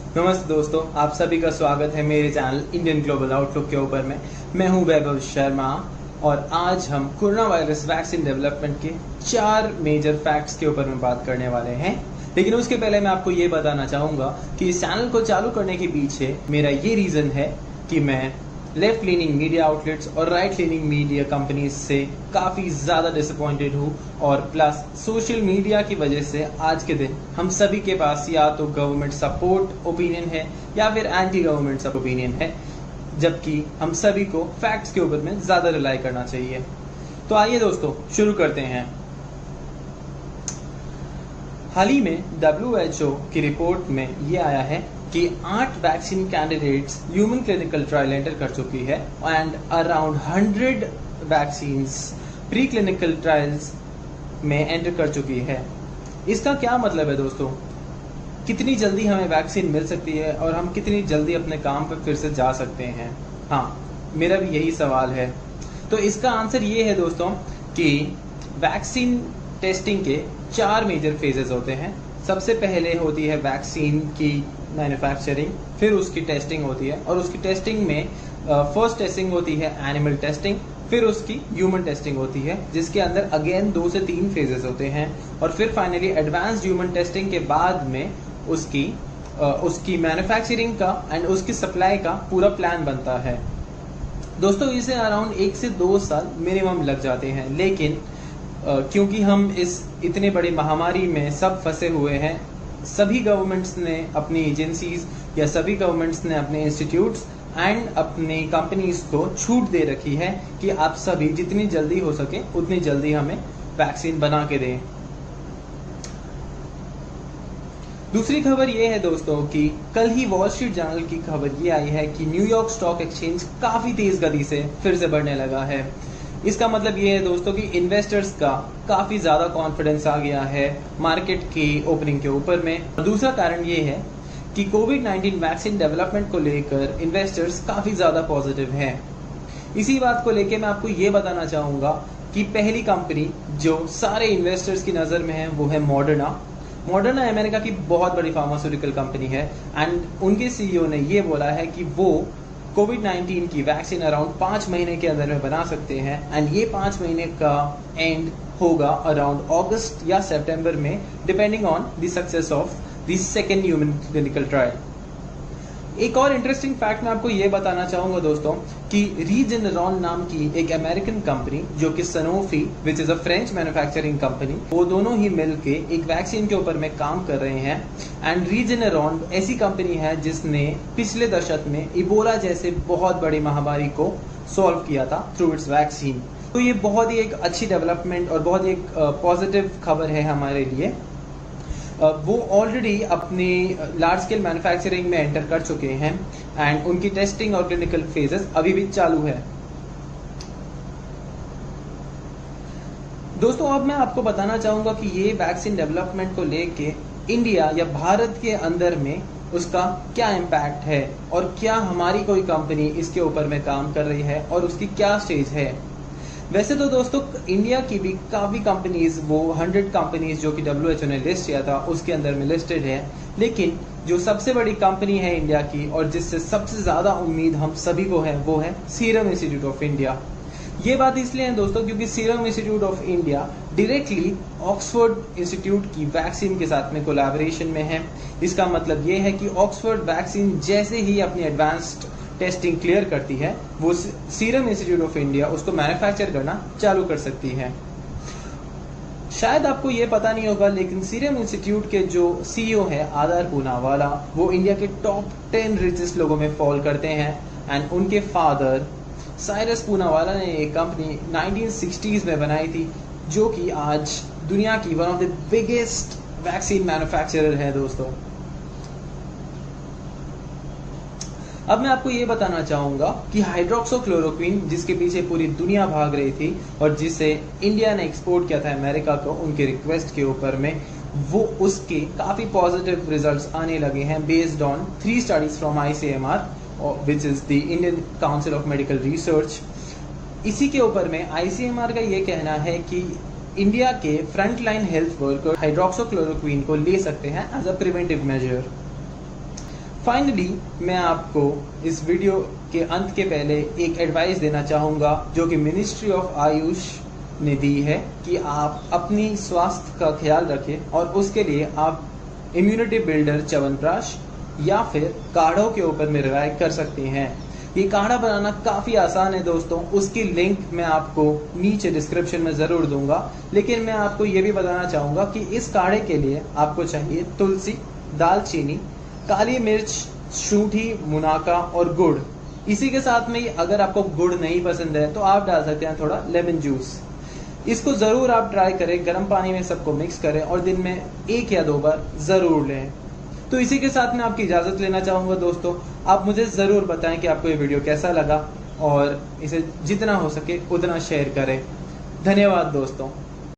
नमस्ते दोस्तों, आप सभी का स्वागत है मेरे चैनल इंडियन ग्लोबल आउटलुक के ऊपर में। मैं हूं वैभव शर्मा और आज हम कोरोना वायरस वैक्सीन डेवलपमेंट के 4 मेजर फैक्ट्स के ऊपर में बात करने वाले हैं। लेकिन उसके पहले मैं आपको ये बताना चाहूँगा कि इस चैनल को चालू करने के पीछे मेरा ये रीज़न है कि मैं लेफ्ट लीनिंग मीडिया आउटलेट्स और राइट लीनिंग मीडिया कंपनीज से काफ़ी ज़्यादा डिसअपॉइंटेड हूँ और प्लस सोशल मीडिया की वजह से आज के दिन हम सभी के पास या तो गवर्नमेंट सपोर्ट ओपिनियन है या फिर एंटी गवर्नमेंट सब ओपिनियन है, जबकि हम सभी को फैक्ट्स के ऊपर में ज़्यादा रिलाई करना चाहिए। तो आइए दोस्तों शुरू करते हैं। हाल ही में WHO की रिपोर्ट में ये आया है कि 8 vaccine candidates human clinical trial enter कर चुकी है and around 100 vaccines pre clinical trials में एंटर कर चुकी है। इसका क्या मतलब है दोस्तों? कितनी जल्दी हमें वैक्सीन मिल सकती है और हम कितनी जल्दी अपने काम पर फिर से जा सकते हैं? हाँ, मेरा भी यही सवाल है। तो इसका आंसर ये है दोस्तों कि वैक्सीन टेस्टिंग के 4 मेजर फेजेस होते हैं। सबसे पहले होती है वैक्सीन की मैन्युफैक्चरिंग, फिर उसकी टेस्टिंग होती है और उसकी टेस्टिंग में फर्स्ट टेस्टिंग होती है एनिमल टेस्टिंग, फिर उसकी ह्यूमन टेस्टिंग होती है जिसके अंदर अगेन 2 से 3 फेजेस होते हैं और फिर फाइनली एडवांस्ड ह्यूमन टेस्टिंग के बाद में उसकी मैन्युफैक्चरिंग का एंड उसकी सप्लाई का पूरा प्लान बनता है। दोस्तों इसे अराउंड 1 से 2 साल मिनिमम लग जाते हैं, लेकिन क्योंकि हम इस इतने बड़ी महामारी में सब फंसे हुए हैं, सभी गवर्नमेंट्स ने अपनी एजेंसीज या सभी गवर्नमेंट्स ने अपने इंस्टीट्यूट्स एंड अपनी कंपनीज को छूट दे रखी है कि आप सभी जितनी जल्दी हो सके उतनी जल्दी हमें वैक्सीन बना के दें। दूसरी खबर ये है दोस्तों कि कल ही वॉल स्ट्रीट जर्नल की खबर ये आई है कि न्यूयॉर्क स्टॉक एक्सचेंज काफी तेज गति से फिर से बढ़ने लगा है। इसका मतलब ये है दोस्तों कि इन्वेस्टर्स का काफ़ी ज़्यादा कॉन्फिडेंस आ गया है मार्केट की ओपनिंग के ऊपर में। दूसरा कारण ये है कि कोविड-19 वैक्सीन डेवलपमेंट को लेकर इन्वेस्टर्स काफ़ी ज़्यादा पॉजिटिव हैं। इसी बात को लेकर मैं आपको ये बताना चाहूँगा कि पहली कंपनी जो सारे इन्वेस्टर्स की नज़र में है वो है मॉडर्ना। मॉडर्ना अमेरिका की बहुत बड़ी फार्मास्यूटिकल कंपनी है एंड उनके CEO ने ये बोला है कि वो कोविड-19 की वैक्सीन अराउंड 5 महीने के अंदर में बना सकते हैं एंड ये 5 महीने का एंड होगा अराउंड अगस्त या सितंबर में, depending on the success of the second human clinical trial. एक और इंटरेस्टिंग फैक्ट मैं आपको ये बताना चाहूँगा दोस्तों कि रीजेनरॉन नाम की एक अमेरिकन कंपनी जो कि Sanofi which is a French manufacturing company, वो दोनों ही मिलके एक वैक्सीन के ऊपर में काम कर रहे हैं एंड रीजेनरॉन ऐसी कंपनी है जिसने पिछले दशक में इबोला जैसे बहुत बड़ी महामारी को सॉल्व किया था थ्रू इट्स वैक्सीन। तो ये बहुत ही एक अच्छी डेवलपमेंट और बहुत ही एक पॉजिटिव खबर है हमारे लिए। वो ऑलरेडी अपनी लार्ज स्केल मैन्युफैक्चरिंग में एंटर कर चुके हैं एंड उनकी टेस्टिंग और क्लिनिकल फेजेस अभी भी चालू है। दोस्तों अब मैं आपको बताना चाहूँगा कि ये वैक्सीन डेवलपमेंट को लेके इंडिया या भारत के अंदर में उसका क्या इम्पैक्ट है और क्या हमारी कोई कंपनी इसके ऊपर में काम कर रही है और उसकी क्या स्टेज है। वैसे तो दोस्तों इंडिया की भी काफ़ी कंपनीज, वो 100 कंपनीज जो कि WHO ने लिस्ट किया था उसके अंदर में लिस्टेड है, लेकिन जो सबसे बड़ी कंपनी है इंडिया की और जिससे सबसे ज़्यादा उम्मीद हम सभी को है वो है सीरम इंस्टीट्यूट ऑफ इंडिया। ये बात इसलिए है दोस्तों क्योंकि serum institute of India directly Oxford institute की वैक्सीन के साथ में कोलैबोरेशन में है। इसका मतलब ये है कि ऑक्सफोर्ड वैक्सीन जैसे ही अपनी एडवांस्ड टेस्टिंग क्लियर करती है वो सीरम इंस्टीट्यूट ऑफ इंडिया उसको मैन्युफैक्चर करना चालू कर सकती है। शायद आपको ये पता नहीं होगा, लेकिन सीरम इंस्टीट्यूट के जो CEO है आदर पूनावाला, वो इंडिया के टॉप 10 रिचेस्ट लोगों में फॉल करते हैं एंड उनके फादर साइरस पूनावाला ने एक कंपनी 1960s में बनाई थी जो कि आज दुनिया की one of the biggest vaccine manufacturer है दोस्तों। अब मैं आपको ये बताना चाहूँगा कि हाइड्रोक्सोक्लोरोक्विन जिसके पीछे पूरी दुनिया भाग रही थी और जिसे इंडिया ने एक्सपोर्ट किया था अमेरिका को उनके रिक्वेस्ट के ऊपर में, वो उसके काफ़ी पॉजिटिव रिजल्ट्स आने लगे हैं based on 3 studies from ICMR which is the Indian council of medical research. इसी के ऊपर में ICMR का ये कहना है कि इंडिया के front line health worker hydroxychloroquine को ले सकते हैं as a preventive measure. Finally मैं आपको इस वीडियो के अंत के पहले एक एडवाइस देना चाहूँगा जो कि मिनिस्ट्री ऑफ आयुष ने दी है कि आप अपनी स्वास्थ्य का ख्याल रखें और उसके लिए आप इम्यूनिटी बिल्डर च्यवनप्राश या फिर काढ़ों के ऊपर निर्वाह कर सकते हैं। ये काढ़ा बनाना काफ़ी आसान है दोस्तों, उसकी लिंक मैं आपको नीचे डिस्क्रिप्शन में ज़रूर दूंगा। लेकिन मैं आपको ये भी बताना चाहूँगा कि इस काढ़े के लिए आपको चाहिए तुलसी, दालचीनी, काली मिर्च, शूंठी, मुनाका और गुड़। इसी के साथ में अगर आपको गुड़ नहीं पसंद है तो आप डाल सकते हैं थोड़ा लेमन जूस। इसको ज़रूर आप ट्राई करें, गर्म पानी में सबको मिक्स करें और दिन में 1 या 2 बार ज़रूर लें। तो इसी के साथ मैं आपकी इजाज़त लेना चाहूँगा दोस्तों। आप मुझे ज़रूर बताएं कि आपको ये वीडियो कैसा लगा और इसे जितना हो सके उतना शेयर करें। धन्यवाद दोस्तों।